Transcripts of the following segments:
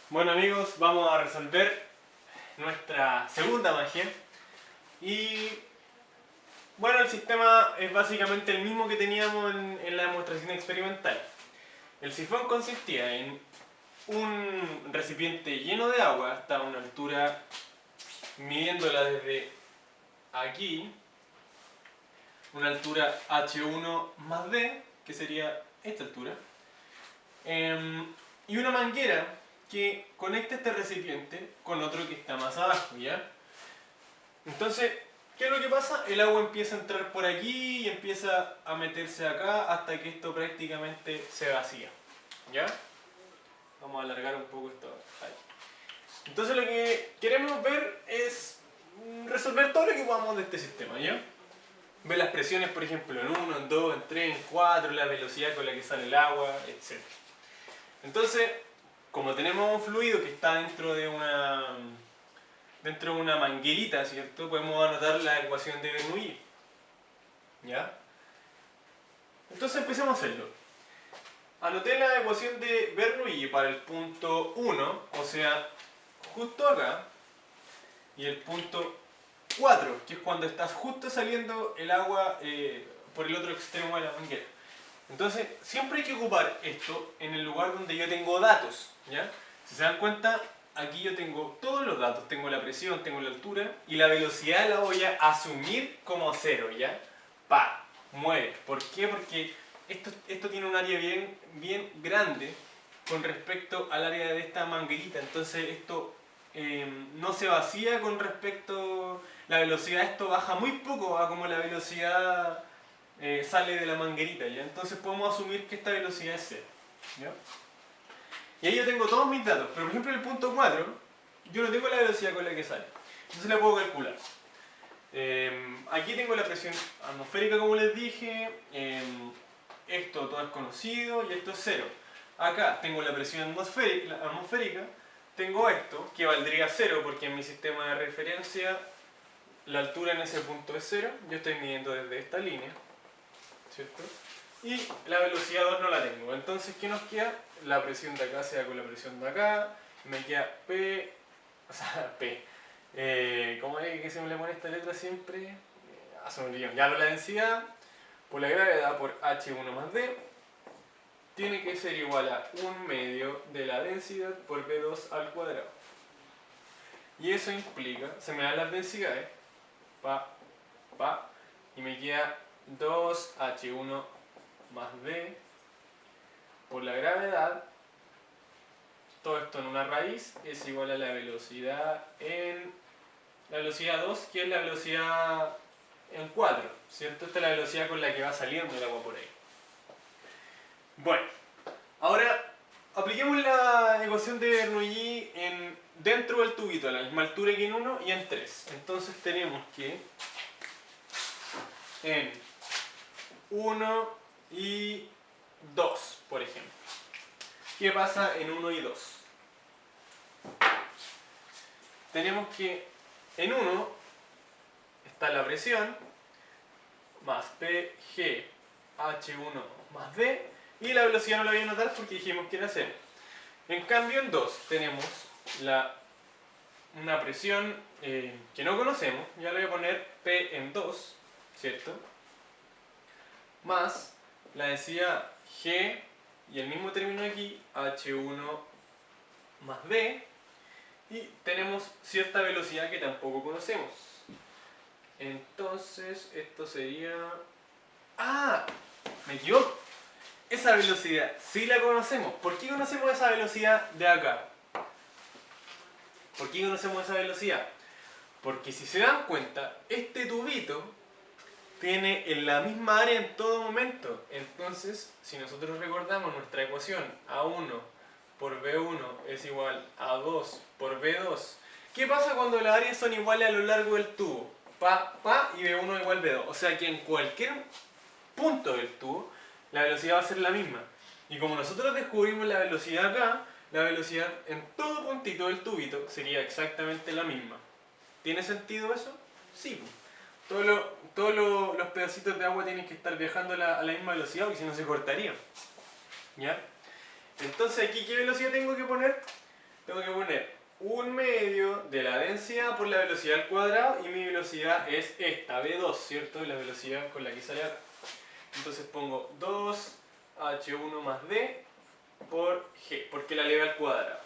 Bueno amigos, vamos a resolver nuestra segunda magia. Y bueno, el sistema es básicamente el mismo que teníamos en la demostración experimental. El sifón consistía en un recipiente lleno de agua hasta una altura, midiéndola desde aquí, una altura H1 más D, que sería esta altura, y una manguera que conecta este recipiente con otro que está más abajo, ¿ya? Entonces, ¿qué es lo que pasa? El agua empieza a entrar por aquí y empieza a meterse acá hasta que esto prácticamente se vacía, ¿ya? Vamos a alargar un poco esto ahí. Entonces lo que queremos ver es resolver todo lo que podamos de este sistema, ¿ya? Ver las presiones, por ejemplo, en 1, en 2, en 3, en 4, la velocidad con la que sale el agua, etc. Entonces, como tenemos un fluido que está dentro de una manguerita, ¿cierto? Podemos anotar la ecuación de Bernoulli, ¿ya? Entonces empecemos a hacerlo. Anoté la ecuación de Bernoulli para el punto 1, o sea, justo acá, y el punto 4, que es cuando está justo saliendo el agua por el otro extremo de la manguera. Entonces, siempre hay que ocupar esto en el lugar donde yo tengo datos, ¿ya? Si se dan cuenta, aquí yo tengo todos los datos, tengo la presión, tengo la altura, y la velocidad la voy a asumir como cero, ¿ya? Muere. ¿Por qué? Porque esto tiene un área bien grande con respecto al área de esta manguerita, entonces esto no se vacía con respecto... La velocidad de esto baja muy poco a como la velocidad sale de la manguerita, ¿ya? Entonces podemos asumir que esta velocidad es cero, ¿ya? Y ahí yo tengo todos mis datos, pero por ejemplo en el punto 4 yo no tengo la velocidad con la que sale, entonces la puedo calcular. Aquí tengo la presión atmosférica, como les dije, esto todo es conocido y esto es cero. Acá tengo la presión atmosférica, tengo esto que valdría cero porque en mi sistema de referencia la altura en ese punto es cero, yo estoy midiendo desde esta línea, ¿cierto? Y la velocidad 2 no la tengo, entonces ¿qué nos queda? La presión de acá se da con la presión de acá, me queda P, o sea, P. ¿Cómo es que se me le pone esta letra siempre? Hace un guión. Ya, la densidad por la gravedad por H1 más D tiene que ser igual a 1 medio de la densidad por V2 al cuadrado. Y eso implica, se me dan las densidades, y me queda 2H1 más D por la gravedad, todo esto en una raíz, es igual a la velocidad en... La velocidad 2, que es la velocidad en 4, ¿cierto? Esta es la velocidad con la que va saliendo el agua por ahí. Bueno, ahora apliquemos la ecuación de Bernoulli dentro del tubito, a la misma altura que en 1 y en 3. Entonces tenemos que en 1 y 2, por ejemplo. ¿Qué pasa en 1 y 2? Tenemos que en 1 está la presión más PG H1 más D y la velocidad no la voy a anotar porque dijimos que era 0. En cambio en 2 tenemos una presión que no conocemos, ya le voy a poner P en 2, ¿cierto? Más la densidad G y el mismo término aquí, H1 más D, y tenemos cierta velocidad que tampoco conocemos. Entonces esto sería... ¡Ah! Me equivoco. Esa velocidad sí la conocemos. ¿Por qué conocemos esa velocidad de acá? ¿Por qué conocemos esa velocidad? Porque si se dan cuenta, este tubito tiene en la misma área en todo momento. Entonces, si nosotros recordamos nuestra ecuación A1 por B1 es igual a 2 por B2, ¿qué pasa cuando las áreas son iguales a lo largo del tubo? Y B1 igual B2. O sea que en cualquier punto del tubo, la velocidad va a ser la misma. Y como nosotros descubrimos la velocidad acá, la velocidad en todo puntito del tubito sería exactamente la misma. ¿Tiene sentido eso? Sí. Todos los pedacitos de agua tienen que estar viajando a la misma velocidad porque si no se cortaría. ¿Ya? Entonces aquí, ¿qué velocidad tengo que poner? tengo que poner 1/2 de la densidad por la velocidad al cuadrado y mi velocidad es esta, v2, ¿cierto? La velocidad con la que sale acá. Entonces pongo 2h1 más d por g, porque la eleva al cuadrado.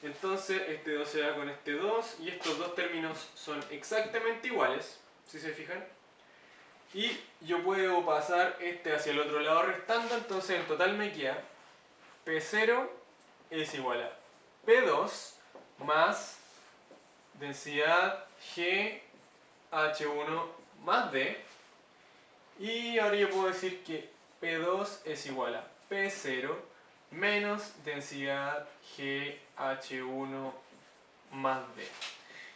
Entonces este 2 se va con este 2 y estos dos términos son exactamente iguales, si se fijan. Y yo puedo pasar este hacia el otro lado restando, entonces en total me queda P0 es igual a P2 más densidad GH1 más D. Y ahora yo puedo decir que P2 es igual a P0 menos densidad GH1 más D.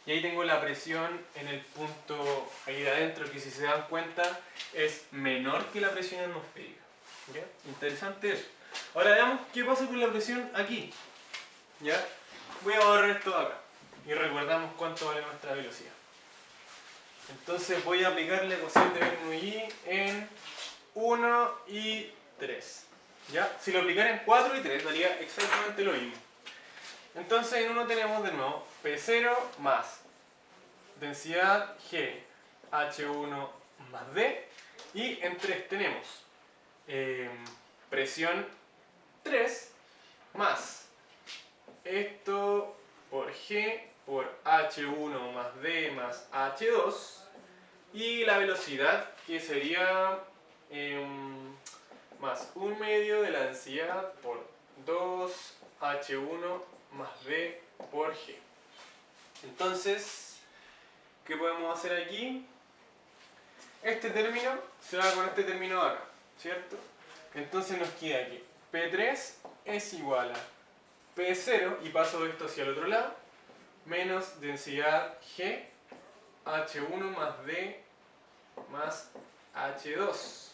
Y ahí tengo la presión en el punto ahí de adentro, que si se dan cuenta es menor que la presión atmosférica. ¿Ya? Interesante eso. Ahora veamos qué pasa con la presión aquí. ¿Ya? Voy a borrar esto de acá y recordamos cuánto vale nuestra velocidad. Entonces voy a aplicar la ecuación de Bernoulli en 1 y 3. ¿Ya? Si lo aplicara en 4 y 3 daría exactamente lo mismo. Entonces en 1 tenemos de nuevo P0 más densidad G H1 más D, y en 3 tenemos presión 3 más esto por G por H1 más D más H2 y la velocidad que sería más 1/2 de la densidad por 2H1 más D por G. Entonces, ¿qué podemos hacer aquí? Este término se va con este término de acá, ¿cierto? Entonces nos queda que P3 es igual a P0, y paso esto hacia el otro lado, menos densidad G H1 más D más H2.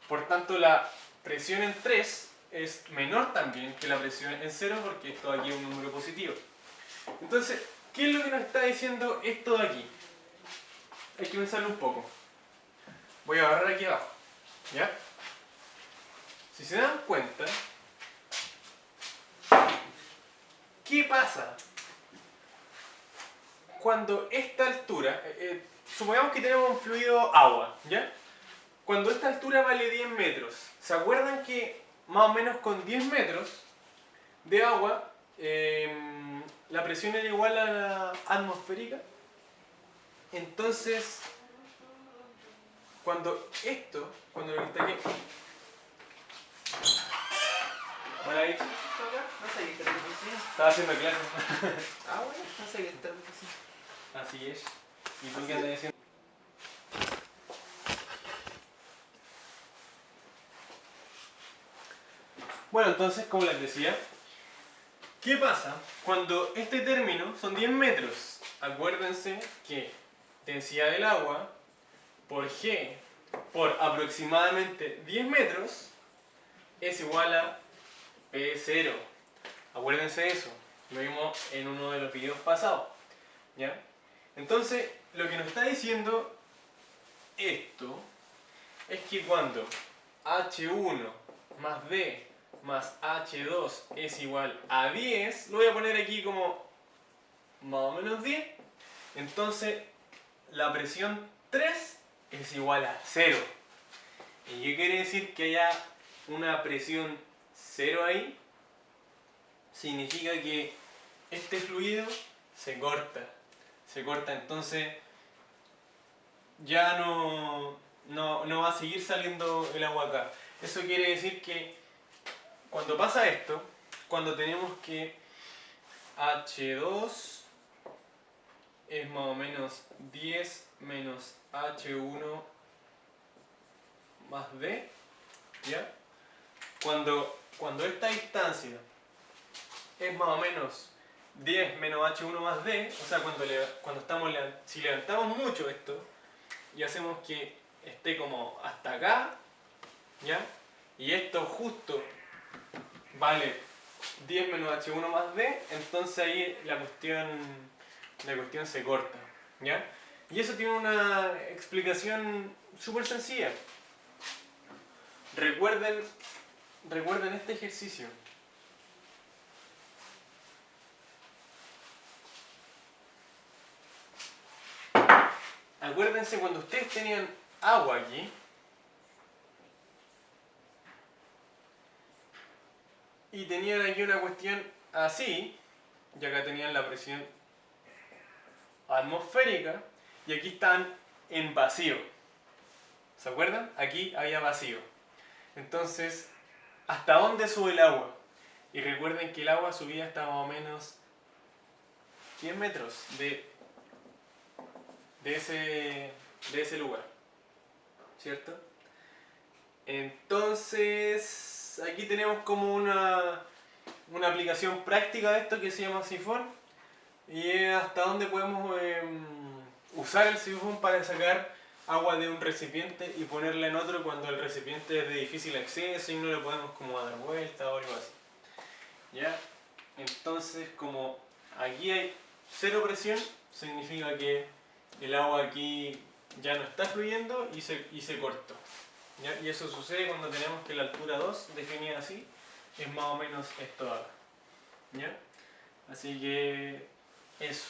Por tanto, la presión en 3 es menor también que la presión en 0, porque esto aquí es un número positivo. Entonces, ¿qué es lo que nos está diciendo esto de aquí? Hay que pensarlo un poco. Voy a agarrar aquí abajo, ¿ya? Si se dan cuenta, ¿qué pasa cuando esta altura, supongamos que tenemos un fluido agua, ¿ya? Cuando esta altura vale 10 metros, ¿se acuerdan que más o menos con 10 metros de agua la presión era igual a la atmosférica? Entonces, cuando lo que está aquí... ¿Vale ahí? No sabía que era la oficina. Estaba haciendo clases. Ah, bueno, no sabía que era la oficina. Así es. ¿Y tú qué andas haciendo? Bueno, entonces, como les decía, ¿qué pasa cuando este término son 10 metros? Acuérdense que densidad del agua por G por aproximadamente 10 metros es igual a P0. Acuérdense de eso, lo vimos en uno de los videos pasados, ¿ya? Entonces, lo que nos está diciendo esto es que cuando H1 más D más H2 es igual a 10, lo voy a poner aquí como más o menos 10, entonces la presión 3 es igual a 0. ¿Y qué quiere decir que haya una presión 0 ahí? Significa que este fluido se corta, entonces ya no va a seguir saliendo el agua acá. Eso quiere decir que cuando pasa esto, cuando tenemos que H2 es más o menos 10 menos H1 más D, ¿ya? Cuando esta distancia es más o menos 10 menos H1 más D, o sea, si levantamos mucho esto y hacemos que esté como hasta acá, ¿ya? Y esto justo vale 10 menos H1 más D, entonces ahí la cuestión se corta, ¿ya? Y eso tiene una explicación súper sencilla. Recuerden este ejercicio. acuérdense cuando ustedes tenían agua aquí, y tenían aquí una cuestión así, y acá tenían la presión atmosférica, y aquí están en vacío. ¿Se acuerdan? Aquí había vacío. Entonces, ¿hasta dónde sube el agua? Y recuerden que el agua subía hasta más o menos 100 metros de ese lugar. ¿Cierto? Entonces, aquí tenemos como una aplicación práctica de esto que se llama sifón. Y es hasta dónde podemos usar el sifón para sacar agua de un recipiente y ponerla en otro cuando el recipiente es de difícil acceso y no le podemos como dar vuelta o algo así. ¿Ya? Entonces, como aquí hay cero presión, significa que el agua aquí ya no está fluyendo y se cortó. ¿Ya? Y eso sucede cuando tenemos que la altura 2, definida así, es más o menos esto de acá. ¿Ya? Así que eso.